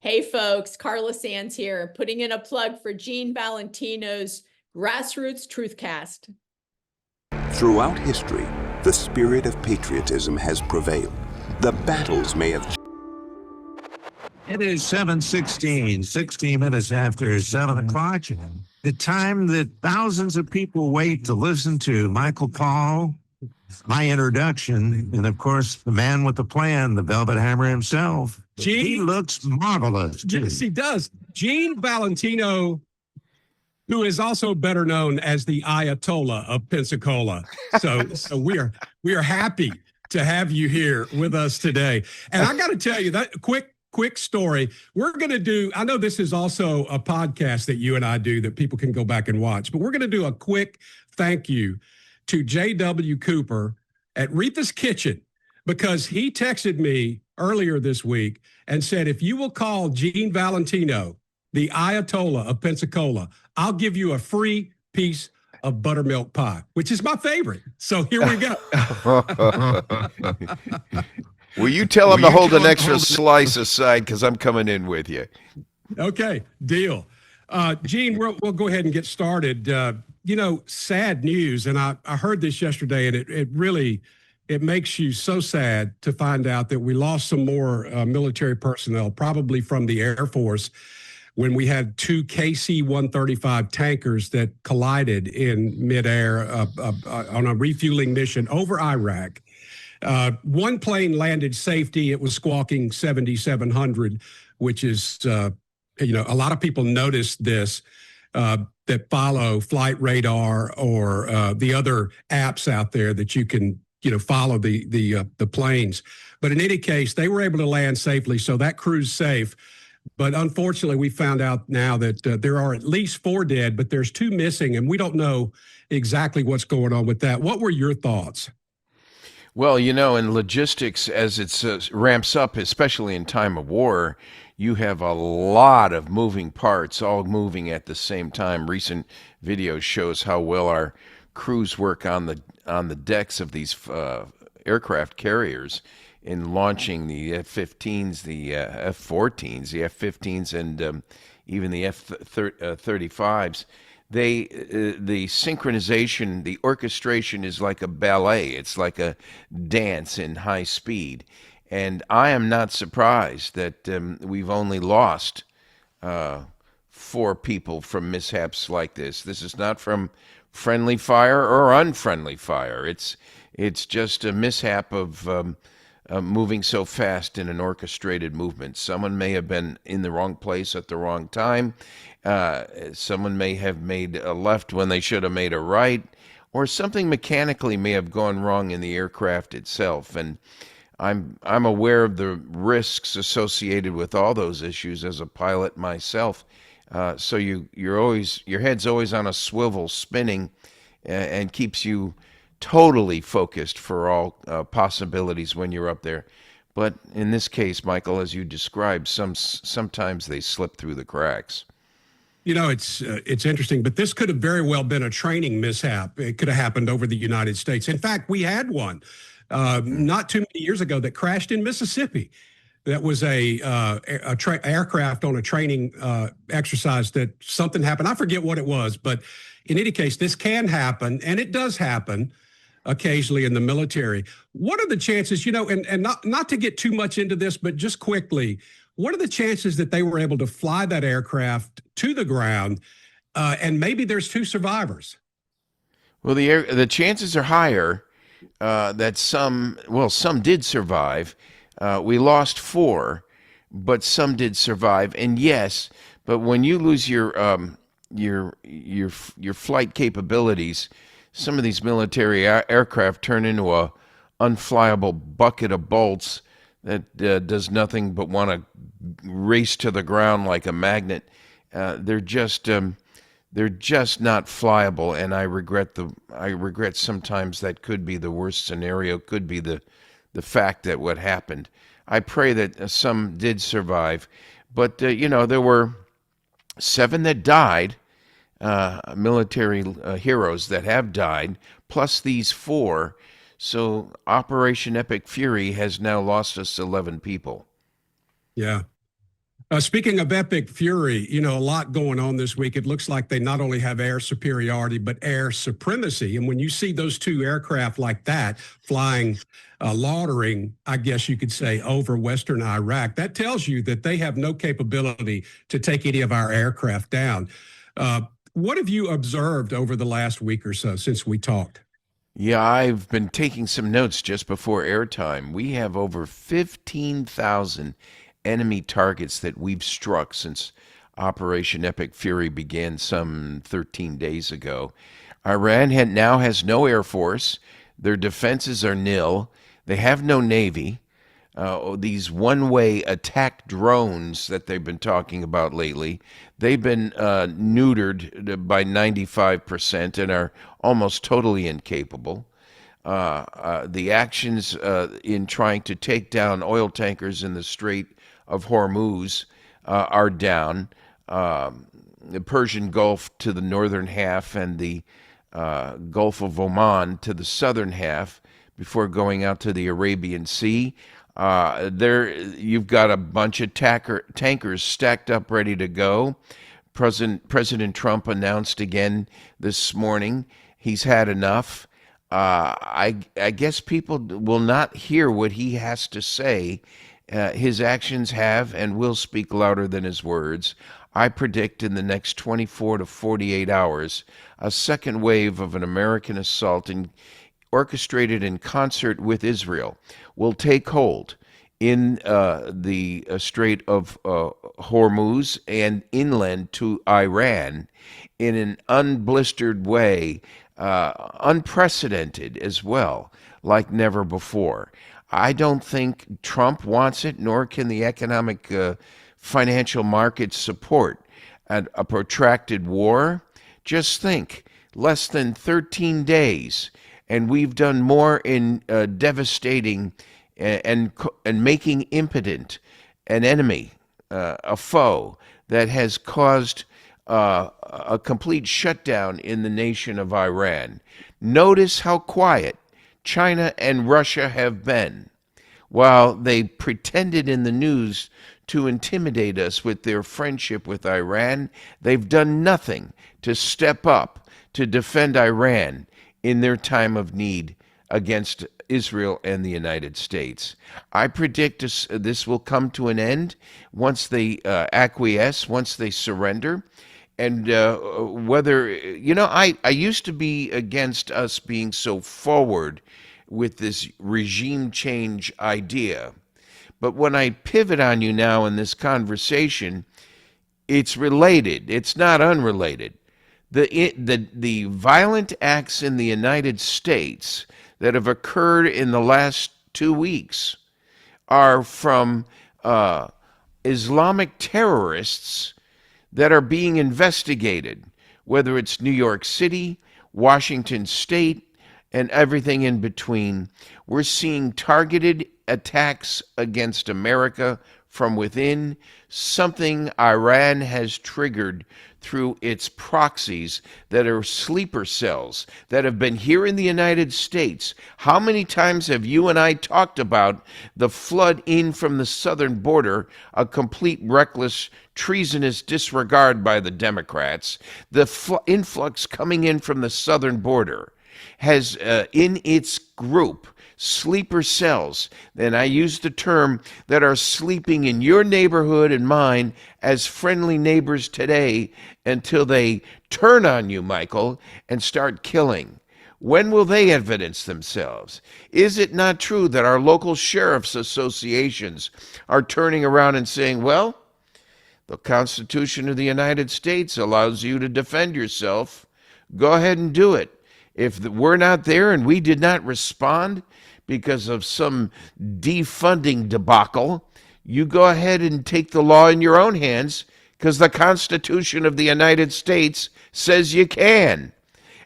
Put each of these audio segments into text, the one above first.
Hey folks, Carla Sands here, putting in a plug for Gene Valentino's Grassroots Truthcast. Throughout history, the spirit of patriotism has prevailed. The battles may have. It is 7:16, 16 minutes after 7 o'clock. The time that thousands of people wait to listen to Michael Paul, my introduction, and of course, the man with the plan, the Velvet Hammer himself. He looks marvelous. Yes, he does. Gene Valentino, who is also better known as the Ayatollah of Pensacola. So we are happy to have you here with us today. And I got to tell you that quick story. We're going to do, I know this is also a podcast that you and I do that people can go back and watch, but we're going to do a quick thank you to J.W. Cooper at Retha's Kitchen, because he texted me earlier this week and said, if you will call Gene Valentino, the Ayatollah of Pensacola, I'll give you a free piece of buttermilk pie, which is my favorite. So here we go. Will you tell him to hold an extra slice aside, because I'm coming in with you. Okay, deal. Gene, we'll go ahead and get started. Sad news, and I heard this yesterday, and it really makes you so sad to find out that we lost some more military personnel, probably from the Air Force, when we had two KC-135 tankers that collided in midair on a refueling mission over Iraq. One plane landed safety. It was squawking 7,700, which is, a lot of people noticed this that follow flight radar or the other apps out there that you can follow the planes. But in any case, they were able to land safely, so that crew's safe. But unfortunately, we found out now that there are at least 4 dead, but there's 2 missing, and we don't know exactly what's going on with that. What were your thoughts? Well, in logistics, as it ramps up, especially in time of war, you have a lot of moving parts, all moving at the same time. Recent video shows how well our crews work on the decks of these aircraft carriers in launching the F-15s, the F-14s, the F-15s, and even the F-35s. The synchronization, the orchestration is like a ballet. It's like a dance in high speed. And I am not surprised that we've only lost 4 people from mishaps like this. This is not from friendly fire or unfriendly fire. It's just a mishap of moving so fast in an orchestrated movement. Someone may have been in the wrong place at the wrong time. Someone may have made a left when they should have made a right, or something mechanically may have gone wrong in the aircraft itself. And I'm aware of the risks associated with all those issues as a pilot myself. So your head's always on a swivel, spinning, and keeps you totally focused for all possibilities when you're up there. But in this case, Michael, as you described, sometimes they slip through the cracks. It's interesting, but this could have very well been a training mishap. It could have happened over the United States. In fact, we had one not too many years ago that crashed in Mississippi. That was a aircraft on a training exercise that something happened. I forget what it was, but in any case, this can happen, and it does happen occasionally in the military. What are the chances, and not to get too much into this, but just quickly, what are the chances that they were able to fly that aircraft to the ground and maybe there's 2 survivors? Well, the chances are higher that some did survive. We lost 4, but some did survive. And yes, but when you lose your flight capabilities, some of these military aircraft turn into a unflyable bucket of bolts that does nothing but want to race to the ground like a magnet. They're just not flyable, and I regret sometimes that could be the worst scenario. Could be the fact that what happened. I pray that some did survive, but there were 7 that died, military heroes that have died, plus these 4. So Operation Epic Fury has now lost us 11 people. Yeah. Speaking of epic fury, a lot going on this week. It looks like they not only have air superiority, but air supremacy. And when you see those two aircraft like that flying, laudering, I guess you could say, over Western Iraq, that tells you that they have no capability to take any of our aircraft down. What have you observed over the last week or so since we talked? Yeah, I've been taking some notes just before airtime. We have over 15,000 enemy targets that we've struck since Operation Epic Fury began some 13 days ago. Iran now has no air force. Their defenses are nil. They have no navy. These one-way attack drones that they've been talking about lately, they've been neutered by 95% and are almost totally incapable. The actions in trying to take down oil tankers in the Strait of Hormuz are down. The Persian Gulf to the northern half and the Gulf of Oman to the southern half before going out to the Arabian Sea. There, you've got a bunch of tankers stacked up, ready to go. President Trump announced again this morning he's had enough. I guess people will not hear what he has to say. His actions have and will speak louder than his words. I predict in the next 24 to 48 hours, a second wave of an American assault orchestrated in concert with Israel will take hold in the Strait of Hormuz and inland to Iran in an unblistered way, unprecedented as well, like never before. I don't think Trump wants it, nor can the economic financial markets support a protracted war. Just think, less than 13 days, and we've done more in devastating and making impotent an enemy, a foe that has caused a complete shutdown in the nation of Iran. Notice how quiet China and Russia have been. While they pretended in the news to intimidate us with their friendship with Iran, they've done nothing to step up to defend Iran in their time of need against Israel and the United States. I predict this will come to an end once they acquiesce, once they surrender. And whether, I used to be against us being so forward with this regime change idea. But when I pivot on you now in this conversation, it's related. It's not unrelated. The violent acts in the United States that have occurred in the last 2 weeks are from Islamic terrorists that are being investigated, whether it's New York City, Washington State, and everything in between. We're seeing targeted attacks against America from within, something Iran has triggered through its proxies that are sleeper cells that have been here in the United States. How many times have you and I talked about the flood in from the southern border, a complete reckless, treasonous disregard by the Democrats? The influx coming in from the southern border has in its group sleeper cells, and I use the term, that are sleeping in your neighborhood and mine as friendly neighbors today until they turn on you, Michael, and start killing. When will they evidence themselves? Is it not true that our local sheriff's associations are turning around and saying, well, the Constitution of the United States allows you to defend yourself. Go ahead and do it. If we're not there and we did not respond because of some defunding debacle, you go ahead and take the law in your own hands because the Constitution of the United States says you can.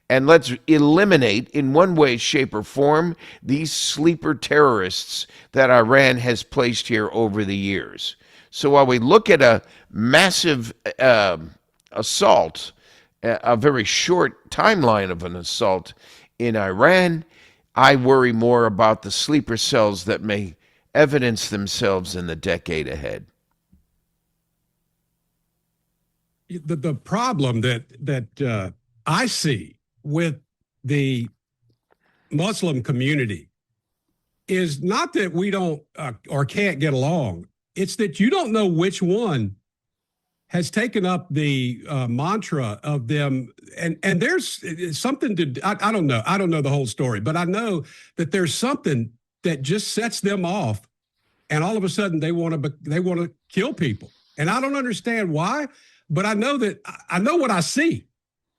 And let's eliminate in one way, shape, or form these sleeper terrorists that Iran has placed here over the years. So while we look at a massive assault, a very short timeline of an assault in Iran, I worry more about the sleeper cells that may evidence themselves in the decade ahead. the problem that I see with the Muslim community is not that we don't or can't get along. It's that you don't know which one has taken up the mantra of them. And there's something I don't know. I don't know the whole story, but I know that there's something that just sets them off. And all of a sudden they want to kill people. And I don't understand why, but I know what I see.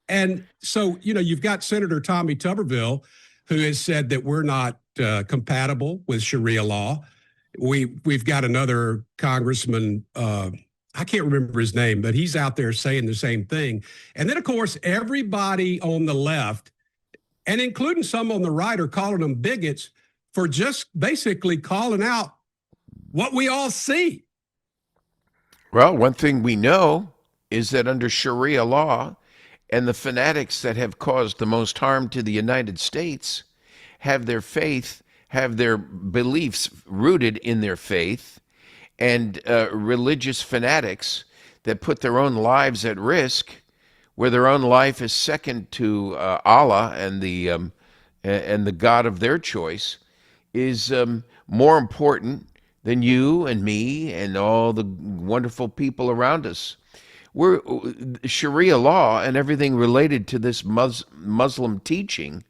And so, you've got Senator Tommy Tuberville, who has said that we're not compatible with Sharia law. We've got another congressman, I can't remember his name, but he's out there saying the same thing. And then, of course, everybody on the left, and including some on the right, are calling them bigots for just basically calling out what we all see. Well, one thing we know is that under Sharia law, and the fanatics that have caused the most harm to the United States have their faith, have their beliefs rooted in their faith, and religious fanatics that put their own lives at risk, where their own life is second to Allah and the God of their choice, is more important than you and me and all the wonderful people around us. We're Sharia law and everything related to this Muslim teaching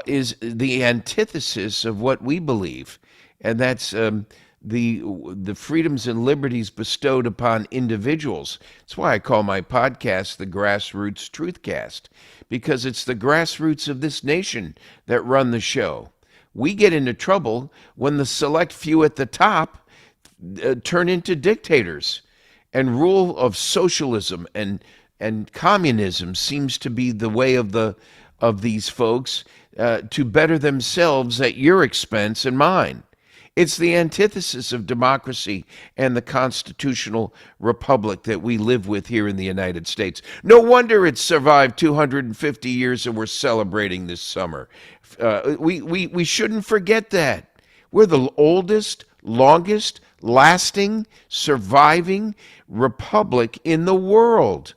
is the antithesis of what we believe, and that's the freedoms and liberties bestowed upon individuals. That's why I call my podcast the Grassroots Truthcast, because it's the grassroots of this nation that run the show. We get into trouble when the select few at the top turn into dictators. And rule of socialism and communism seems to be the way of these folks to better themselves at your expense and mine. It's the antithesis of democracy and the constitutional republic that we live with here in the United States. No wonder it survived 250 years and we're celebrating this summer. We shouldn't forget that. We're the oldest, longest, lasting, surviving republic in the world.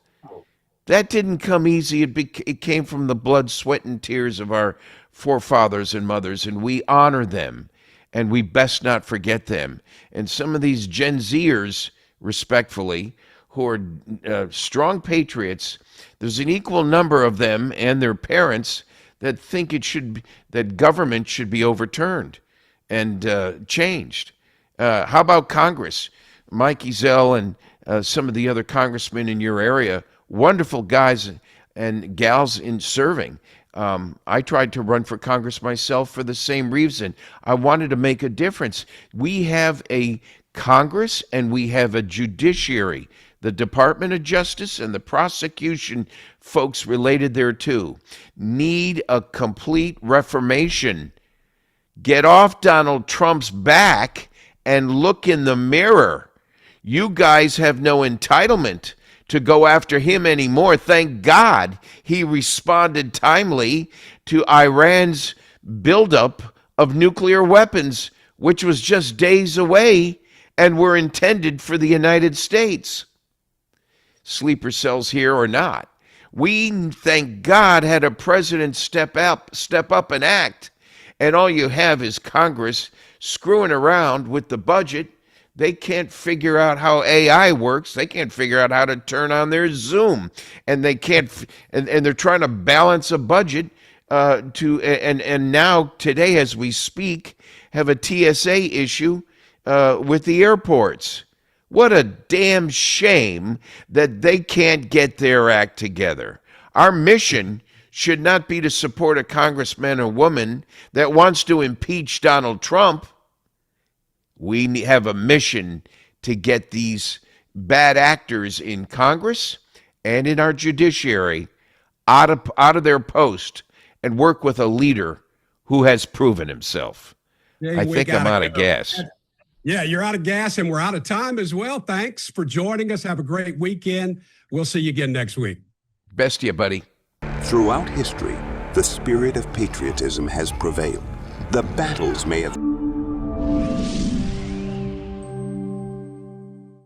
That didn't come easy. It came from the blood, sweat, and tears of our forefathers and mothers, and we honor them, and we best not forget them. And some of these Gen Zers, respectfully, who are strong patriots, there's an equal number of them and their parents that think that government should be overturned and changed. How about Congress? Mike Ezell and some of the other congressmen in your area, wonderful guys and gals in serving. I tried to run for Congress myself for the same reason. I wanted to make a difference. We have a Congress and we have a judiciary. The Department of Justice and the prosecution folks related thereto need a complete reformation. Get off Donald Trump's back and look in the mirror. You guys have no entitlement to go after him anymore. Thank God he responded timely to Iran's buildup of nuclear weapons, which was just days away and were intended for the United States. Sleeper cells here or not. We, thank God, had a president step up and act. And all you have is Congress screwing around with the budget. They can't figure out how AI works. They can't figure out how to turn on their Zoom, and they can't. And they're trying to balance a budget and now today, as we speak, have a TSA issue with the airports. What a damn shame that they can't get their act together. Our mission should not be to support a congressman or woman that wants to impeach Donald Trump. We have a mission to get these bad actors in Congress and in our judiciary out of their post and work with a leader who has proven himself. Yeah, I think I'm out of gas. Yeah, you're out of gas and we're out of time as well. Thanks for joining us. Have a great weekend. We'll see you again next week. Best to you, buddy. Throughout history, the spirit of patriotism has prevailed. The battles may have